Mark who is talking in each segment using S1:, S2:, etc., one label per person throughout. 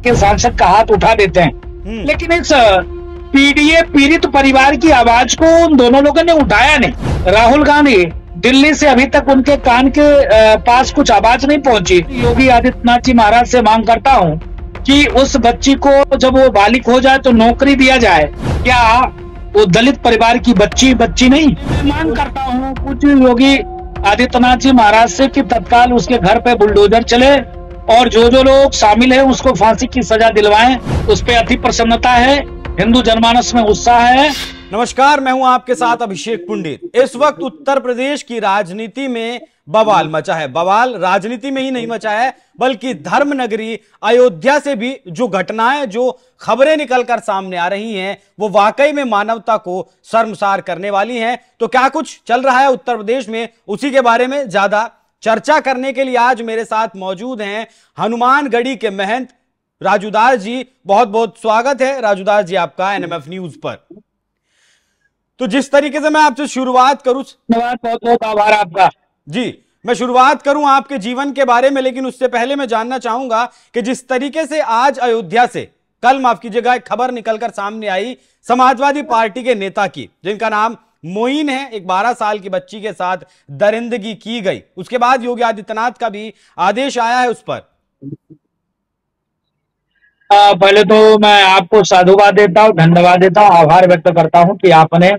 S1: के सांसद का हाथ उठा देते हैं, लेकिन इस पीडीए पीड़ित परिवार की आवाज को उन दोनों लोगों ने उठाया नहीं। राहुल गांधी दिल्ली से अभी तक उनके कान के पास कुछ आवाज नहीं पहुंची। योगी आदित्यनाथ जी महाराज से मांग करता हूं कि उस बच्ची को जब वो बालिग हो जाए तो नौकरी दिया जाए। क्या वो दलित परिवार की बच्ची नहीं? मांग करता हूं कुछ योगी आदित्यनाथ जी महाराज से कि तत्काल उसके घर पे बुलडोजर चले और जो लोग शामिल हैं उसको फांसी की सजा दिलवाएं। उस पे अति प्रसन्नता है, हिंदू जनमानस में उत्साह है।
S2: नमस्कार, मैं हूं आपके साथ अभिषेक पंडित। इस वक्त उत्तर प्रदेश की राजनीति में बवाल मचा है। बवाल राजनीति में ही नहीं मचा है बल्कि धर्म नगरी अयोध्या से भी जो घटनाएं, जो खबरें निकलकर सामने आ रही हैं वो वाकई में मानवता को शर्मसार करने वाली हैं। तो क्या कुछ चल रहा है उत्तर प्रदेश में, उसी के बारे में ज्यादा चर्चा करने के लिए आज मेरे साथ मौजूद हैं हनुमानगढ़ी के महंत राजूदास जी। बहुत बहुत स्वागत है राजूदास जी आपका एनएमएफ न्यूज पर। तो जिस तरीके से मैं आपसे शुरुआत करूं,
S1: धन्यवाद, बहुत बहुत आभार आपका
S2: जी। मैं शुरुआत करूं आपके जीवन के बारे में, लेकिन उससे पहले मैं जानना चाहूंगा कि जिस तरीके से आज अयोध्या से, कल माफ कीजिएगा, एक खबर निकलकर सामने आई समाजवादी पार्टी के नेता की, जिनका नाम मोइन है, एक 12 साल की बच्ची के साथ दरिंदगी की गई। उसके बाद योगी आदित्यनाथ का भी आदेश आया है उस पर।
S1: पहले तो मैं आपको साधुवाद देता हूँ, धन्यवाद देता हूँ, आभार व्यक्त करता हूँ कि आपने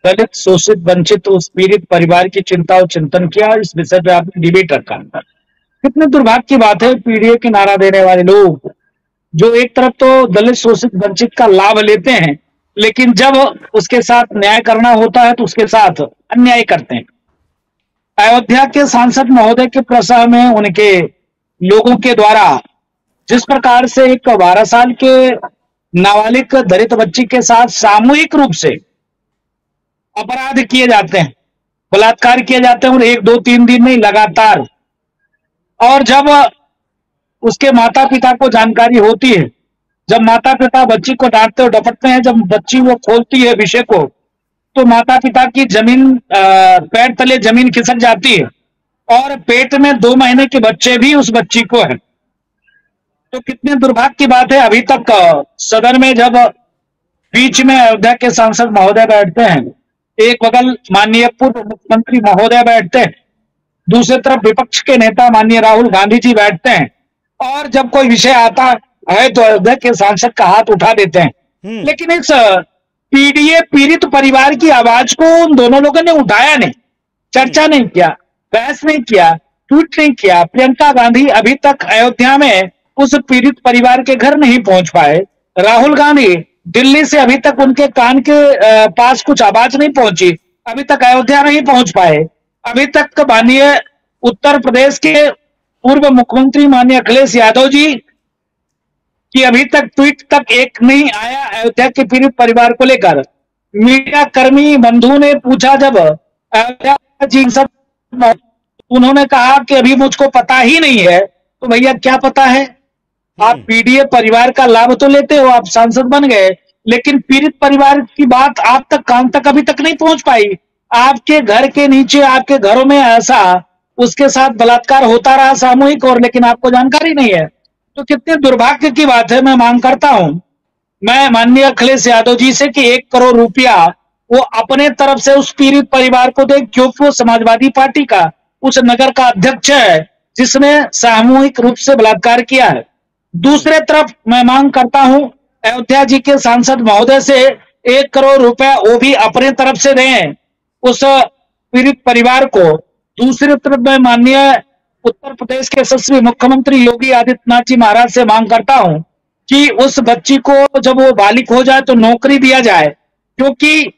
S1: दलित, शोषित, वंचित उस पीड़ित परिवार की चिंता और चिंतन किया। इस विषय पे आपने डिबेट रखा। कितने दुर्भाग्य की बात है, पीडीए की नारा देने वाले लोग जो एक तरफ तो दलित, शोषित, वंचित का लाभ लेते हैं, लेकिन जब उसके साथ न्याय करना होता है तो उसके साथ अन्याय करते हैं। अयोध्या के सांसद महोदय के प्रसव में उनके लोगों के द्वारा जिस प्रकार से एक 12 साल के नाबालिग दलित बच्ची के साथ सामूहिक रूप से अपराध किए जाते हैं, बलात्कार किए जाते हैं, और 1, 2, 3 दिन नहीं, लगातार। और जब उसके माता पिता को जानकारी होती है, जब माता पिता बच्ची को डांटते और डपटते हैं, जब बच्ची वो खोलती है विषय को, तो माता पिता की जमीन पैर तले जमीन खिसक जाती है और पेट में 2 महीने के बच्चे भी उस बच्ची को है। तो कितने दुर्भाग्य की बात है। अभी तक सदन में जब बीच में अयोध्या के सांसद महोदय बैठते हैं, एक बगल माननीय पूर्व मुख्यमंत्री महोदय बैठते हैं, दूसरी तरफ विपक्ष के नेता माननीय राहुल गांधी जी बैठते हैं, और जब कोई विषय आता है तो अयोध्या के सांसद का हाथ उठा देते हैं। लेकिन इस पीडीए पीड़ित परिवार की आवाज को उन दोनों लोगों ने उठाया नहीं, चर्चा नहीं किया, बहस नहीं किया, ट्वीट नहीं किया। प्रियंका गांधी अभी तक अयोध्या में उस पीड़ित परिवार के घर नहीं पहुंच पाए। राहुल गांधी दिल्ली से अभी तक उनके कान के पास कुछ आवाज नहीं पहुंची, अभी तक अयोध्या नहीं पहुंच पाए। अभी तक माननीय उत्तर प्रदेश के पूर्व मुख्यमंत्री माननीय अखिलेश यादव जी की अभी तक ट्वीट तक एक नहीं आया अयोध्या के पीड़ित परिवार को लेकर। मीडिया कर्मी बंधु ने पूछा जब अयोध्या जी सब, उन्होंने कहा कि अभी मुझको पता ही नहीं है। तो भैया क्या पता है? आप पीडीए परिवार का लाभ तो लेते हो, आप सांसद बन गए, लेकिन पीड़ित परिवार की बात आप तक कान तक अभी तक नहीं पहुंच पाई। आपके घर के नीचे, आपके घरों में ऐसा उसके साथ बलात्कार होता रहा सामूहिक, और लेकिन आपको जानकारी नहीं है। तो कितने दुर्भाग्य की बात है। मैं मांग करता हूं, मैं माननीय अखिलेश यादव जी से कि 1 करोड़ रुपया वो अपने तरफ से उस पीड़ित परिवार को दे, क्योंकि वो समाजवादी पार्टी का उस नगर का अध्यक्ष है जिसने सामूहिक रूप से बलात्कार किया है। दूसरे तरफ मैं मांग करता हूं अयोध्या जी के सांसद महोदय से 1 करोड़ रुपया वो भी अपने तरफ से दें उस पीड़ित परिवार को। दूसरी तरफ मैं माननीय उत्तर प्रदेश के यशस्वी मुख्यमंत्री योगी आदित्यनाथ जी महाराज से मांग करता हूं कि उस बच्ची को जब वो बालिग हो जाए तो नौकरी दिया जाए, क्योंकि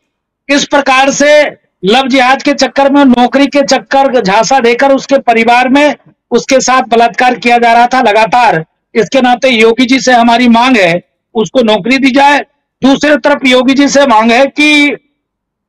S1: इस प्रकार से लव जिहाद के चक्कर में, नौकरी के चक्कर झांसा देकर उसके परिवार में उसके साथ बलात्कार किया जा रहा था लगातार। इसके नाते योगी जी से हमारी मांग है उसको नौकरी दी जाए। दूसरी तरफ योगी जी से मांग है कि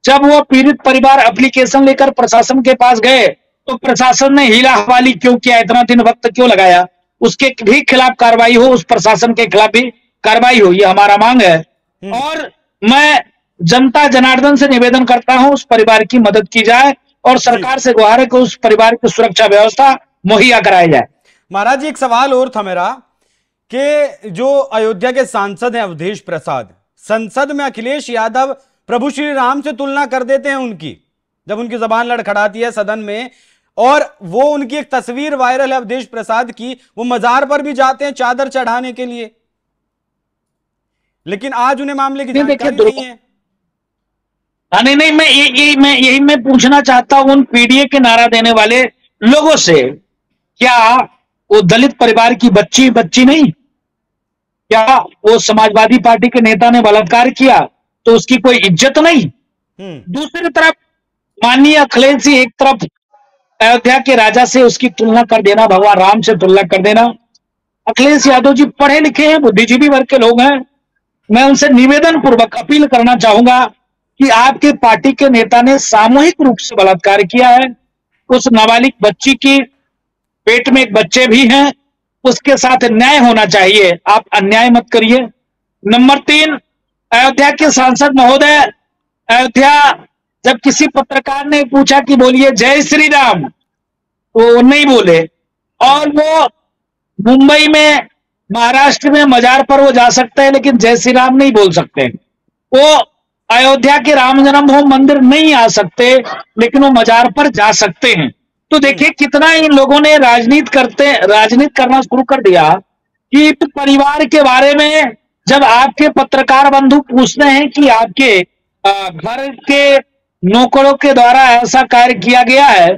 S1: जब वो पीड़ित परिवार एप्लीकेशन लेकर प्रशासन के पास गए तो प्रशासन ने हीला हवाली क्यों किया, इतना दिन वक्त क्यों लगाया, उसके भी खिलाफ कार्रवाई हो, उस प्रशासन के खिलाफ भी कार्रवाई हो, ये हमारा मांग है। और मैं जनता जनार्दन से निवेदन करता हूं उस परिवार की मदद की जाए और सरकार से गुहार है कि उस परिवार की सुरक्षा व्यवस्था मुहैया कराई जाए।
S2: महाराज जी, एक सवाल और था मेरा कि जो अयोध्या के सांसद हैं अवधेश प्रसाद, संसद में अखिलेश यादव प्रभु श्री राम से तुलना कर देते हैं उनकी, जब उनकी जबान लड़खड़ाती है सदन में। और वो उनकी एक तस्वीर वायरल है अवधेश प्रसाद की, वो मजार पर भी जाते हैं चादर चढ़ाने के लिए, लेकिन आज उन्हें मामले की जानकारी नहीं है।
S1: नहीं, मैं यही पूछना चाहता हूं उन पीडीए के नारा देने वाले लोगों से, क्या वो दलित परिवार की बच्ची नहीं? क्या वो समाजवादी पार्टी के नेता ने बलात्कार किया तो उसकी कोई इज्जत नहीं? दूसरी तरफ माननीय अखिलेश जी, एक तरफ अयोध्या के राजा से उसकी तुलना कर देना, भगवान राम से तुलना कर देना। अखिलेश यादव जी पढ़े लिखे हैं, बुद्धिजीवी वर्ग के लोग हैं। मैं उनसे निवेदन पूर्वक अपील करना चाहूंगा कि आपके पार्टी के नेता ने सामूहिक रूप से बलात्कार किया है। उस नाबालिग बच्ची की पेट में एक बच्चे भी हैं, उसके साथ न्याय होना चाहिए, आप अन्याय मत करिए। नंबर 3, अयोध्या के सांसद महोदय, अयोध्या जब किसी पत्रकार ने पूछा कि बोलिए जय श्री राम, तो नहीं बोले। और वो मुंबई में, महाराष्ट्र में मजार पर वो जा सकते हैं, लेकिन जय श्री राम नहीं बोल सकते। वो अयोध्या के राम जन्मभूमि मंदिर नहीं आ सकते, लेकिन वो मजार पर जा सकते हैं। तो देखिए कितना इन लोगों ने राजनीति करना शुरू कर दिया कि परिवार के बारे में जब आपके पत्रकार बंधु पूछते हैं कि आपके घर के नौकरों के द्वारा ऐसा कार्य किया गया है,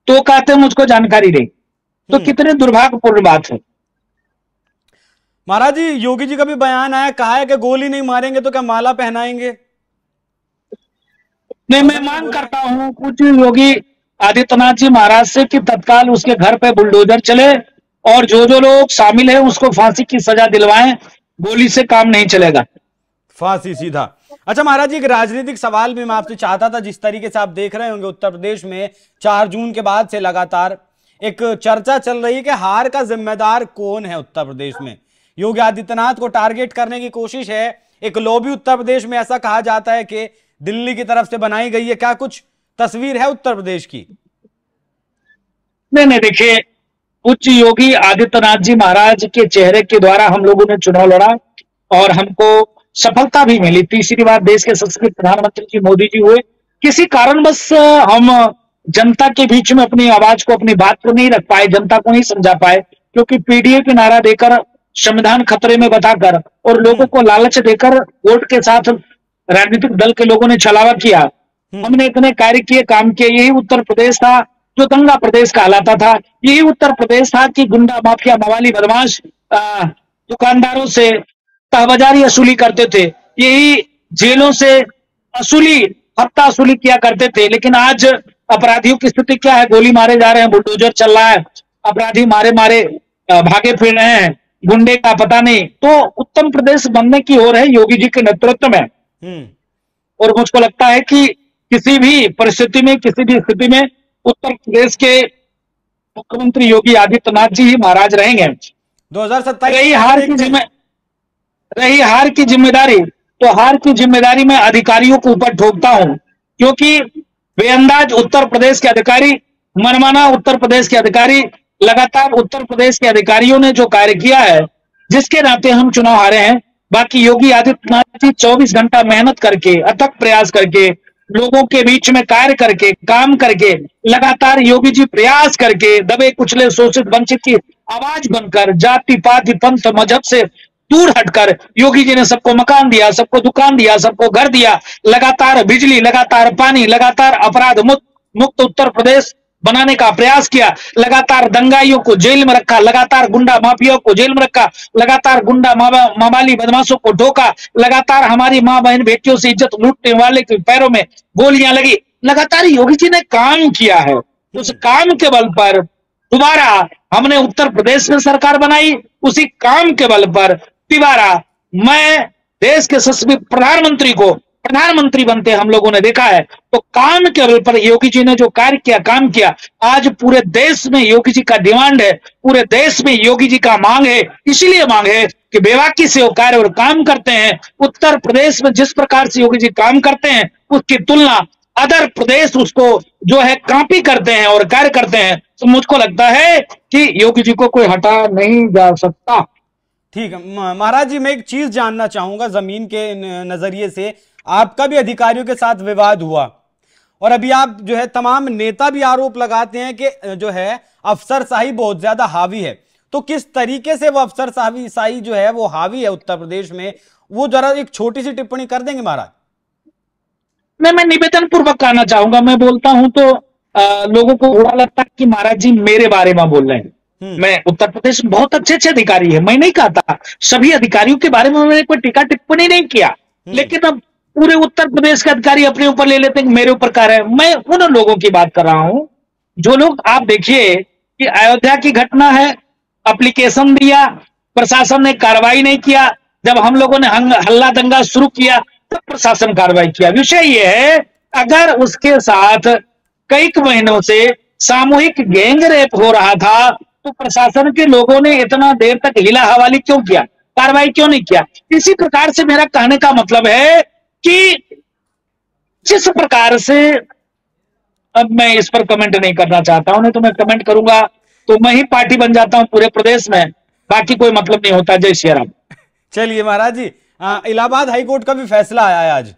S1: तो कहते हैं मुझको जानकारी नहीं। तो कितने दुर्भाग्यपूर्ण बात है।
S2: महाराज जी, योगी जी का भी बयान आया, कहा है कि गोली नहीं मारेंगे तो क्या माला पहनाएंगे?
S1: नहीं, मैं मांग करता हूं कुछ योगी आदित्यनाथ जी महाराज से कि तत्काल उसके घर पे बुलडोजर चले और जो लोग शामिल हैं उसको फांसी की सजा दिलवाएं। गोली से काम नहीं चलेगा,
S2: फांसी सीधा। अच्छा महाराज जी, एक राजनीतिक सवाल भी मैं आपसे चाहता था। जिस तरीके से आप देख रहे होंगे उत्तर प्रदेश में 4 जून के बाद से लगातार एक चर्चा चल रही है कि हार का जिम्मेदार कौन है उत्तर प्रदेश में। योगी आदित्यनाथ को टारगेट करने की कोशिश है। एक लॉबी उत्तर प्रदेश में, ऐसा कहा जाता है कि दिल्ली की तरफ से बनाई गई है। क्या कुछ तस्वीर है उत्तर प्रदेश की?
S1: नहीं, देखिए, उच्च योगी आदित्यनाथ जी महाराज के चेहरे के द्वारा हम लोगों ने चुनाव लड़ा और हमको सफलता भी मिली। तीसरी बार देश के सशक्त प्रधानमंत्री जी मोदी जी हुए। किसी कारणवश हम जनता के बीच में अपनी आवाज को, अपनी बात को नहीं रख पाए, जनता को नहीं समझा पाए, क्योंकि पीडीए के नारा देकर, संविधान खतरे में बताकर और लोगों को लालच देकर वोट के साथ राजनीतिक दल के लोगों ने छलावा किया। हमने इतने कार्य किए, काम किए। यही उत्तर प्रदेश था जो दंगा प्रदेश कहलाता था। यही उत्तर प्रदेश था कि गुंडा माफिया मवाली बदमाश दुकानदारों से तहबाजारी वसूली करते थे। यही जेलों से हफ्ता वसूली किया करते थे। लेकिन आज अपराधियों की स्थिति क्या है? गोली मारे जा रहे हैं, बुलडोजर चल रहा है, अपराधी मारे भागे फिर रहे हैं, गुंडे का पता नहीं। तो उत्तम प्रदेश बनने की ओर है योगी जी के नेतृत्व में। और मुझको लगता है कि किसी भी परिस्थिति में, किसी भी स्थिति में उत्तर प्रदेश के मुख्यमंत्री योगी आदित्यनाथ जी ही महाराज रहेंगे।
S2: 2027
S1: रही हार की जिम्मेदारी, तो हार की जिम्मेदारी मैं अधिकारियों को ऊपर ठोकता हूं, क्योंकि बेअंदाज उत्तर प्रदेश के अधिकारी, मनमाना उत्तर प्रदेश के अधिकारी, लगातार उत्तर प्रदेश के अधिकारियों ने जो कार्य किया है, जिसके नाते हम चुनाव हारे हैं। बाकी योगी आदित्यनाथ जी 24 घंटा मेहनत करके, अथक प्रयास करके, लोगों के बीच में कार्य करके, काम करके, लगातार योगी जी प्रयास करके, दबे कुचले शोषित वंचित की आवाज बनकर, जाति पाति पंथ मजहब से दूर हटकर योगी जी ने सबको मकान दिया, सबको दुकान दिया, सबको घर दिया, लगातार बिजली, लगातार पानी, लगातार अपराध मुक्त उत्तर प्रदेश बनाने का प्रयास किया, लगातार दंगाइयों को जेल में रखा, लगातार गुंडा माफियाओं को जेल में रखा, लगातार गुंडा मावाली बदमाशों को ठोका, लगातार हमारी मां बहन बेटियों से इज्जत लूटने वाले के पैरों में गोलियां लगी। लगातार योगी जी ने काम किया है। उस काम के बल पर दोबारा हमने उत्तर प्रदेश में सरकार बनाई। उसी काम के बल पर दोबारा मैं देश के यशस्वी प्रधानमंत्री को प्रधानमंत्री बनते हम लोगों ने देखा है। तो काम के बल पर योगी जी ने जो कार्य किया, काम किया, आज पूरे देश में योगी जी का डिमांड है, पूरे देश में योगी जी का मांग है। इसीलिए मांग है कि बेबाकी से वो कार्य और काम करते हैं। उत्तर प्रदेश में जिस प्रकार से योगी जी काम करते हैं, उसकी तुलना अदर प्रदेश उसको जो है कॉपी करते हैं और कार्य करते हैं। तो मुझको लगता है कि योगी जी को कोई हटा नहीं जा सकता।
S2: ठीक है महाराज जी, मैं एक चीज जानना चाहूंगा जमीन के नजरिए से। आपका भी अधिकारियों के साथ विवाद हुआ और अभी आप जो है तमाम नेता भी आरोप लगाते हैं कि जो है अफसरशाही बहुत ज्यादा हावी है। तो किस तरीके से वो अफसरशाही जो है वो हावी है उत्तर प्रदेश में, वो जरा एक छोटी सी टिप्पणी कर देंगे महाराज?
S1: मैं निवेदन पूर्वक कहना चाहूंगा। मैं बोलता हूं तो लोगों को बुरा लगता है कि महाराज जी मेरे बारे में बोल रहे हैं। मैं उत्तर प्रदेश में बहुत अच्छे अच्छे अधिकारी है, मैं नहीं कहता सभी अधिकारियों के बारे में मैंने कोई टीका टिप्पणी नहीं किया, लेकिन अब पूरे उत्तर प्रदेश के अधिकारी अपने ऊपर ले लेते हैं, मेरे ऊपर कह रहे हैं। मैं उन लोगों की बात कर रहा हूं जो लोग, आप देखिए कि अयोध्या की घटना है, एप्लीकेशन दिया, प्रशासन ने कार्रवाई नहीं किया। जब हम लोगों ने हल्ला दंगा शुरू किया तब प्रशासन कार्रवाई किया। विषय यह है, अगर उसके साथ कई महीनों से सामूहिक गैंग रेप हो रहा था तो प्रशासन के लोगों ने इतना देर तक हिला हवाली क्यों किया, कार्रवाई क्यों नहीं किया? इसी प्रकार से मेरा कहने का मतलब है कि जिस प्रकार से, अब मैं इस पर कमेंट नहीं करना चाहता हूं, नहीं तो मैं कमेंट करूंगा तो मैं ही पार्टी बन जाता हूं पूरे प्रदेश में, बाकी कोई मतलब नहीं होता। जय श्री राम।
S2: चलिए महाराज जी, इलाहाबाद हाईकोर्ट का भी फैसला आया है आज।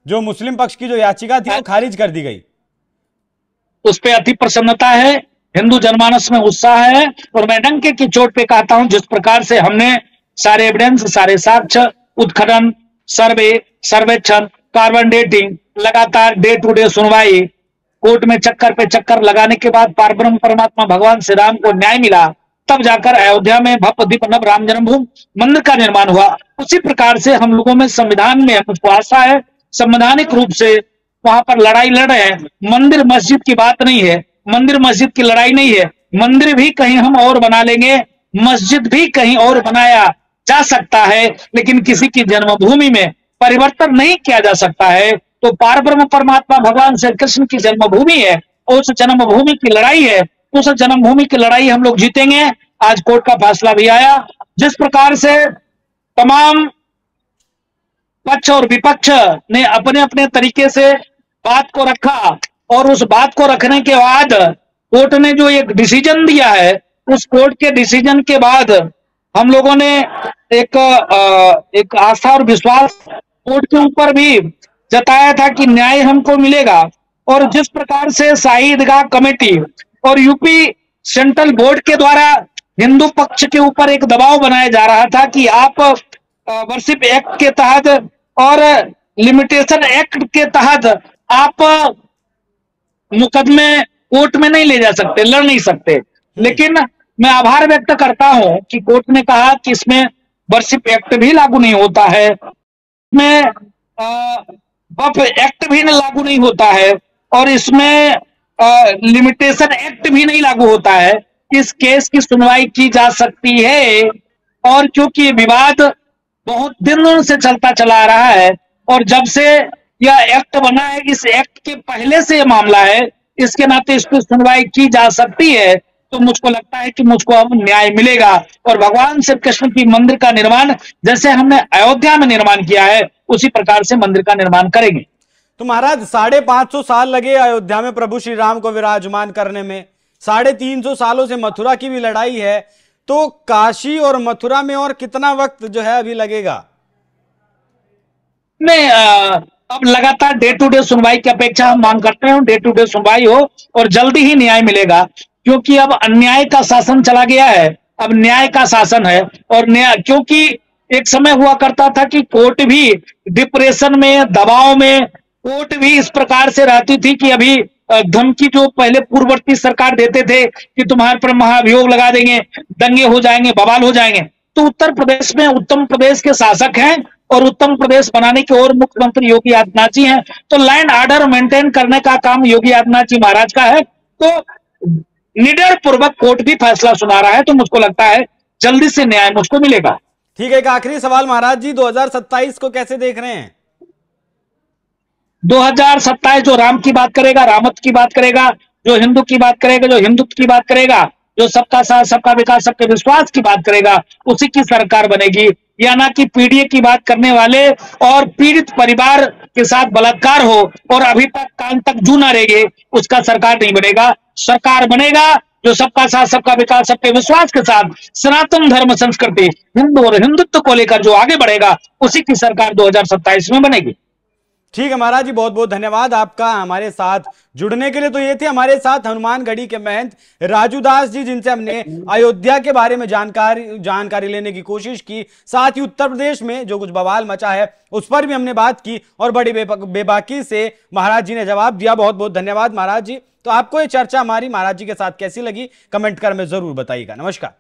S2: जो मुस्लिम पक्ष की जो याचिका थी वो खारिज कर दी गई।
S1: उस पर अति प्रसन्नता है, हिंदू जनमानस में उत्साह है, और मैं डंके की चोट पे कहता हूं जिस प्रकार से हमने सारे एविडेंस, सारे साक्ष्य, उत्खनन, सर्वे, सर्वेक्षण, कार्बन डेटिंग, लगातार डे टू डे सुनवाई, कोर्ट में चक्कर पे चक्कर लगाने के बाद पारब्रह्म परमात्मा भगवान श्री राम को न्याय मिला, तब जाकर अयोध्या में भव्य दीप नभ राम जन्मभूमि मंदिर का निर्माण हुआ। उसी प्रकार से हम लोगों में संविधान में मुझको आशा है, संवैधानिक रूप से वहां पर लड़ाई लड़ रहे हैं। मंदिर मस्जिद की बात नहीं है, मंदिर मस्जिद की लड़ाई नहीं है। मंदिर भी कहीं हम और बना लेंगे, मस्जिद भी कहीं और बनाया जा सकता है, लेकिन किसी की जन्मभूमि में परिवर्तन नहीं किया जा सकता है। तो पारब्रह्म परमात्मा भगवान श्री कृष्ण की जन्मभूमि है, उस जन्मभूमि की लड़ाई है, उस जन्मभूमि की लड़ाई हम लोग जीतेंगे। आज कोर्ट का फैसला भी आया, जिस प्रकार से तमाम पक्ष और विपक्ष ने अपने अपने तरीके से बात को रखा, और उस बात को रखने के बाद कोर्ट ने जो एक डिसीजन दिया है, उस कोर्ट के डिसीजन के बाद हम लोगों ने एक आस्था और विश्वास कोर्ट के ऊपर भी जताया था कि न्याय हमको मिलेगा। और जिस प्रकार से शाही ईदगाह कमेटी और यूपी सेंट्रल बोर्ड के द्वारा हिंदू पक्ष के ऊपर एक दबाव बनाया जा रहा था कि आप वर्शिप एक्ट के तहत और लिमिटेशन एक्ट के तहत आप मुकदमे कोर्ट में नहीं ले जा सकते, लड़ नहीं सकते। लेकिन मैं आभार व्यक्त करता हूं कि कोर्ट ने कहा कि इसमें वर्शिप एक्ट भी लागू नहीं होता है, इसमें वक्फ एक्ट भी लागू नहीं होता है, और इसमें लिमिटेशन एक्ट भी नहीं लागू होता है। इस केस की सुनवाई की जा सकती है, और क्योंकि विवाद बहुत दिनों से चलता चला आ रहा है, और जब से यह एक्ट बना है, इस एक्ट के पहले से यह मामला है, इसके नाते इस पर सुनवाई की जा सकती है। तो मुझको लगता है कि मुझको अब न्याय मिलेगा, और भगवान श्री कृष्ण की मंदिर का निर्माण जैसे हमने अयोध्या में निर्माण किया है, उसी प्रकार से मंदिर का निर्माण करेंगे।
S2: तो महाराज 550 साल लगे अयोध्या में प्रभु श्री राम को विराजमान करने में, 350 सालों से मथुरा की भी लड़ाई है, तो काशी और मथुरा में और कितना वक्त जो है अभी लगेगा?
S1: नहीं, अब लगातार डे टू डे सुनवाई की अपेक्षा हम मांग करते हैं, डे टू डे सुनवाई हो और जल्दी ही न्याय मिलेगा, क्योंकि अब अन्याय का शासन चला गया है, अब न्याय का शासन है। और न्याय, क्योंकि एक समय हुआ करता था कि कोर्ट भी डिप्रेशन में, दबाव में, कोर्ट भी इस प्रकार से रहती थी कि अभी धमकी जो पहले पूर्ववर्ती सरकार देते थे कि तुम्हारे पर महाभियोग लगा देंगे, दंगे हो जाएंगे, बवाल हो जाएंगे। तो उत्तर प्रदेश में उत्तम प्रदेश के शासक हैं, और उत्तम प्रदेश बनाने की ओर मुख्यमंत्री योगी आदित्यनाथ जी हैं, तो लैंड ऑर्डर मेंटेन करने का काम योगी आदित्यनाथ जी महाराज का है। तो निडर पूर्वक कोर्ट भी फैसला सुना रहा है, तो मुझको लगता है जल्दी से न्याय मुझको मिलेगा।
S2: ठीक है, एक आखिरी सवाल महाराज जी, 2027 को कैसे देख रहे हैं?
S1: 2027 जो राम की बात करेगा, रामत की बात करेगा, जो हिंदू की बात करेगा, जो हिंदुत्व की बात करेगा, जो सबका साथ, सबका विकास, सबके विश्वास की बात करेगा, उसी की सरकार बनेगी। या ना कि पीडीए की बात करने वाले और पीड़ित परिवार के साथ बलात्कार हो और अभी तक कान तक जू ना रेगे, उसका सरकार नहीं बनेगा। सरकार बनेगा जो सबका साथ, सबका विकास, सबके विश्वास के साथ सनातन धर्म, संस्कृति, हिंदू और हिंदुत्व को लेकर जो आगे बढ़ेगा, उसी की सरकार 2027 में बनेगी।
S2: ठीक है महाराज जी, बहुत बहुत धन्यवाद आपका हमारे साथ जुड़ने के लिए। तो ये थे हमारे साथ हनुमानगढ़ी के महंत राजू दास जी, जिनसे हमने अयोध्या के बारे में जानकारी लेने की कोशिश की। साथ ही उत्तर प्रदेश में जो कुछ बवाल मचा है उस पर भी हमने बात की और बड़ी बेबाकी से महाराज जी ने जवाब दिया। बहुत बहुत धन्यवाद महाराज जी। तो आपको ये चर्चा हमारी महाराज जी के साथ कैसी लगी, कमेंट कर में जरूर बताइएगा। नमस्कार।